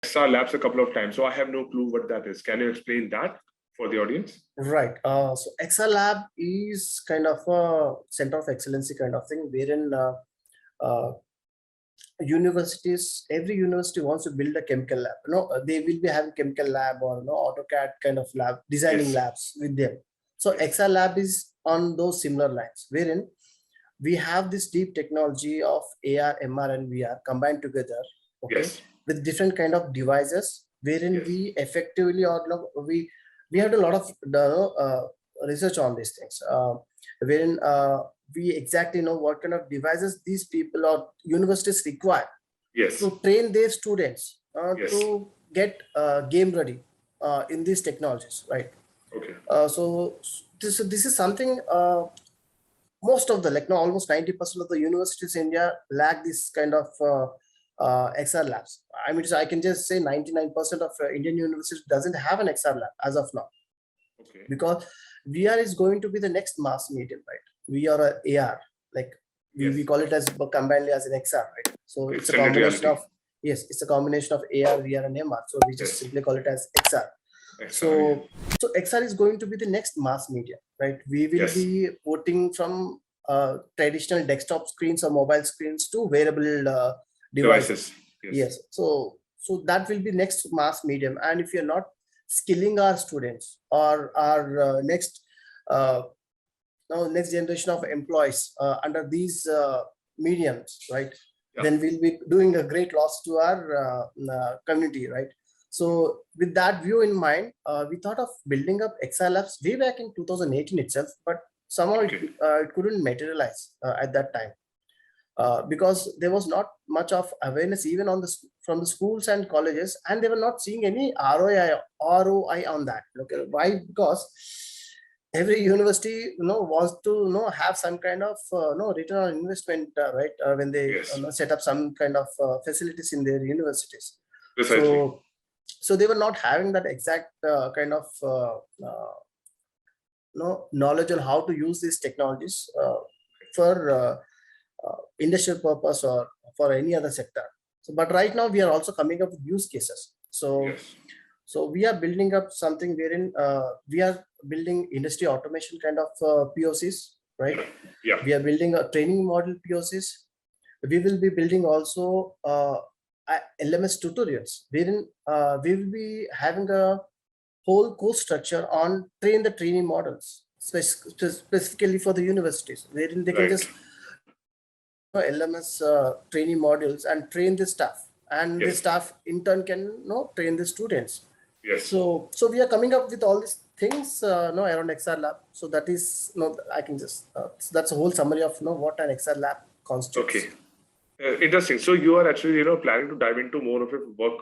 XR Labs a couple of times, so I have no clue what that is. Can you explain that for the audience? Right. So XR Lab is kind of a center of excellency kind of thing, wherein universities, every university wants to build a chemical lab. They will be having chemical lab or AutoCAD kind of lab, designing labs with them. So XR Lab is on those similar lines, wherein we have this deep technology of AR, MR, and VR combined together, with different kind of devices, wherein we effectively we had a lot of research on these things, wherein we exactly know what kind of devices these people or universities require to train their students to get game ready in these technologies, right? So this is something most of the almost 90% of the universities in India lack this kind of XR labs. I mean, I can just say 99% of Indian universities doesn't have an XR lab as of now, because VR is going to be the next mass medium, right? We are a AR, like we call it as combinedly as an XR, right? So it's a combination of it's a combination of AR, VR, and MR. So we just simply call it as XR. So XR is going to be the next mass media, right? We will be porting from traditional desktop screens or mobile screens to wearable devices. So that will be next mass medium. And if you're not skilling our students or our next generation of employees under these mediums, right? Then we'll be doing a great loss to our community, right? So with that view in mind, we thought of building up XR Labs way back in 2018 itself, but somehow it couldn't materialize at that time because there was not much of awareness even from the schools and colleges, and they were not seeing any ROI on that. Okay, why? Because every university wants to have some kind of return on investment, right? When they set up some kind of facilities in their universities. So they were not having that exact kind of knowledge on how to use these technologies for industrial purpose or for any other sector. So, but right now we are also coming up with use cases. So we are building up something wherein we are building industry automation kind of POCs, right? We are building a training model POCs. We will be building also LMS tutorials, wherein we will be having a whole course structure on train the training models, specifically for the universities, wherein they can just LMS training modules and train the staff, and the staff in turn can train the students. So we are coming up with all these things around XR Lab. So that is I can just that's a whole summary of what an XR Lab constitutes. Interesting. So you are actually planning to dive into more of a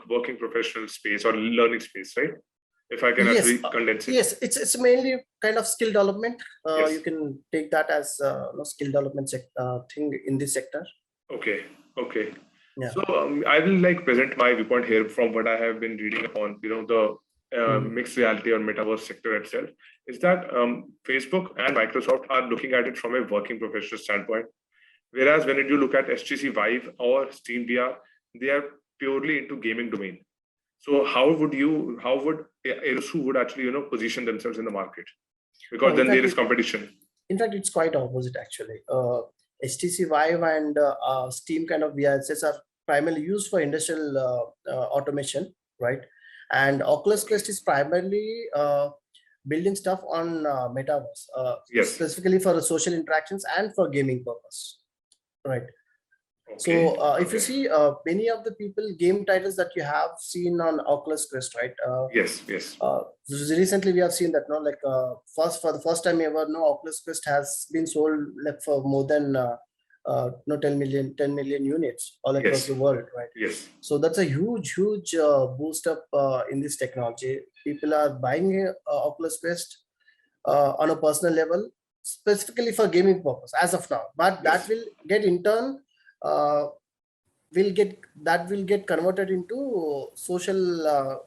working professional space or learning space, right? If I can actually condense it. Yes, it's mainly kind of skill development. You can take that as skill development thing in this sector. Okay. So I will present my viewpoint here from what I have been reading upon the mixed reality or metaverse sector itself. Is that Facebook and Microsoft are looking at it from a working professional standpoint, whereas when you look at HTC Vive or Steam VR, they are purely into gaming domain. So how would Erusu would actually position themselves in the market? Because then there is competition. In fact, it's quite opposite actually. HTC Vive and Steam kind of VR sets are primarily used for industrial automation, right? And Oculus Quest is primarily building stuff on metaverse, specifically for the social interactions and for gaming purpose, right? So if you see many of the game titles that you have seen on Oculus Quest, right? Recently we have seen that for the first time ever, Oculus Quest has been sold for more than 10 million units all across the world, right? So that's a huge boost up in this technology. People are buying Oculus Quest on a personal level, specifically for gaming purpose as of now, but that will get in turn will get converted into social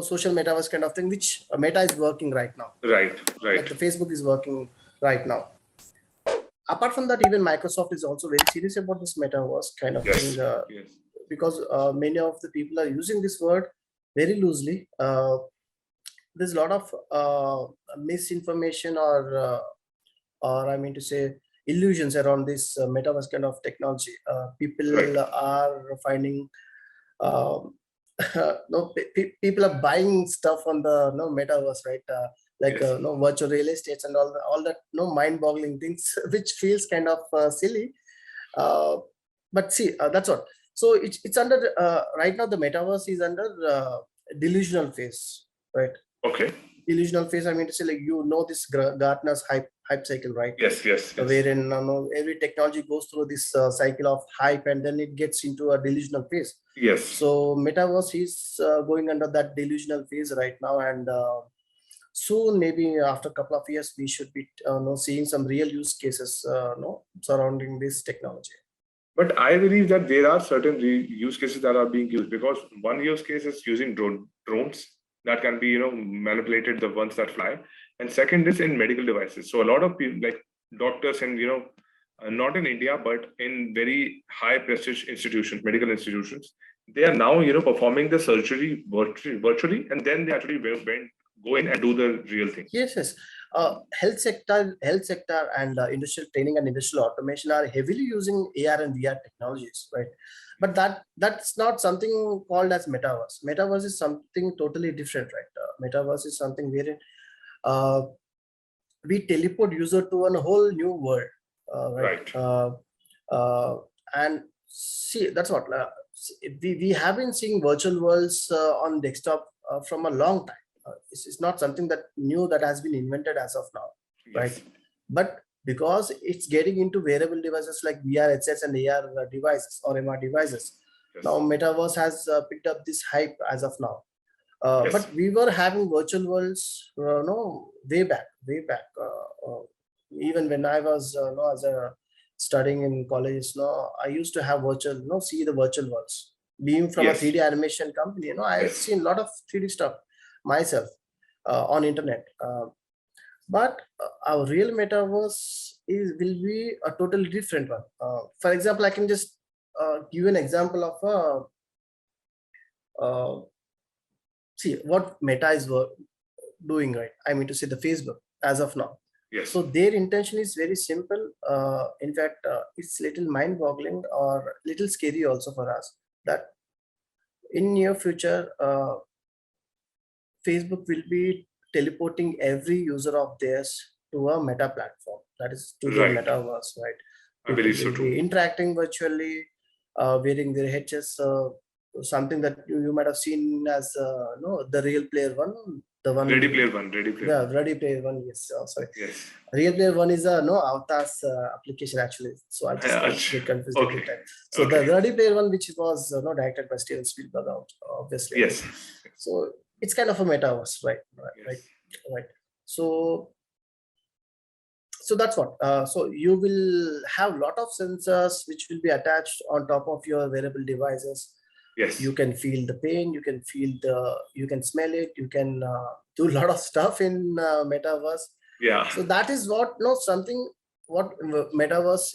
social metaverse kind of thing, which Meta is working right now. Right. Like the Facebook is working right now. Apart from that, even Microsoft is also very serious about this metaverse kind of thing. because many of the people are using this word very loosely. There's a lot of misinformation or I mean to say illusions around this metaverse kind of technology. People are finding no, people are buying stuff on the metaverse, right? Like virtual real estates and all that mind-boggling things, which feels kind of silly. But see, that's what. So it's under right now the metaverse is under delusional phase, right? Okay. Delusional phase. I mean to say, like this Gartner's hype cycle, right? Yes. Wherein every technology goes through this cycle of hype, and then it gets into a delusional phase. Yes. So metaverse is going under that delusional phase right now, and soon, maybe after a couple of years, we should be seeing some real use cases surrounding this technology. But I believe that there are certain use cases that are being used, because one use case is using drones that can be manipulated, the ones that fly, and second is in medical devices. So a lot of people, like doctors and not in India but in very high prestige institutions, medical institutions, they are now performing the surgery virtually, and then they actually go in and do the real thing. Yes. Health sector and industrial training and industrial automation are heavily using AR and VR technologies, right? But that's not something called as metaverse. Metaverse is something totally different, right? Metaverse is something wherein we teleport user to a whole new world, right? And see, that's what we have been seeing virtual worlds on desktop from a long time. It's not something that new that has been invented as of now, right? But because it's getting into wearable devices like VR headsets and AR devices or MR devices, now metaverse has picked up this hype as of now. But we were having virtual worlds, way back. Even when I was as a studying in college, I used to have virtual, see the virtual worlds. Being from a 3D animation company, I've seen a lot of 3D stuff myself on internet. But our real metaverse will be a totally different one. For example, I can just give an example of see what Meta is doing, right? I mean to say the Facebook as of now. So their intention is very simple. In fact, it's little mind-boggling or little scary also for us that in near future, Facebook will be teleporting every user of theirs to a Meta platform, that is to the metaverse, right? I believe so too. Be interacting virtually, wearing their headsets. Something that you might have seen as the Real Player One, the one. Ready Player One. Ready Player One. Yes. Sorry. Yes. Real Player One is a Avatar's application actually. So I just get confused every time. So the Ready Player One, which was directed by Steven Spielberg, obviously. Yes. So it's kind of a metaverse, right? Right. So that's what. So you will have a lot of sensors which will be attached on top of your wearable devices. Yes. You can feel the pain. You can smell it. You can do a lot of stuff in metaverse. Yeah. So that is what something what metaverse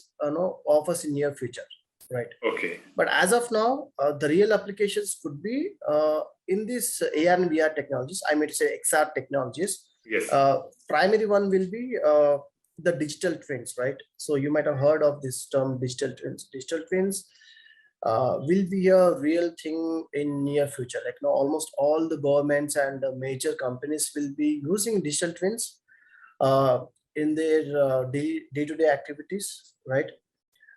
offers in near future, right? Okay. But as of now, the real applications could be in this AR and VR technologies. I mean to say XR technologies. Yes. Primary one will be the digital twins, right? So you might have heard of this term, digital twins. Digital twins will be a real thing in near future. Like almost all the governments and major companies will be using digital twins in their day-to-day activities, right?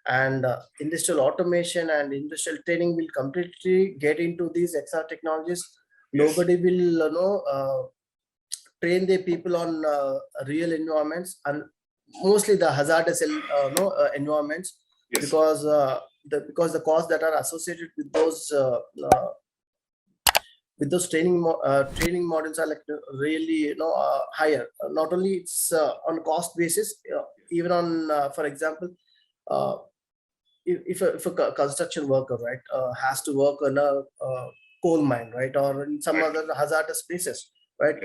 And industrial automation and industrial training will completely get into these XR technologies. Nobody will train their people on real environments, and mostly the hazardous environments, because the costs that are associated with those training models are like really higher. Not only it's on cost basis, even on for example, if a construction worker, right, has to work on a coal mine, right, or in some other hazardous places, right?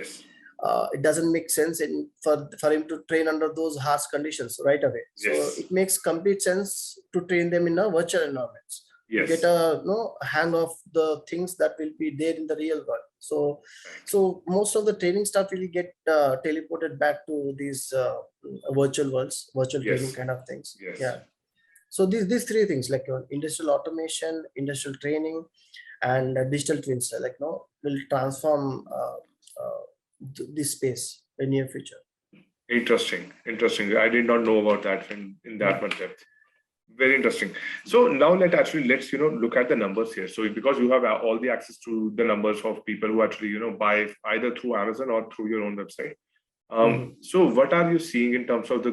It doesn't make sense for him to train under those harsh conditions right away. So it makes complete sense to train them in a virtual environments. Yes. Get a hang of the things that will be there in the real world. So most of the training stuff will get teleported back to these virtual worlds, virtual training kind of things. Yes. Yeah. So these three things, like industrial automation, industrial training, and digital twins, will transform this space in near future. Interesting. I did not know about that in that much depth. Very interesting. So now let's look at the numbers here. So because you have all the access to the numbers of people who actually buy either through Amazon or through your own website. So what are you seeing in terms of the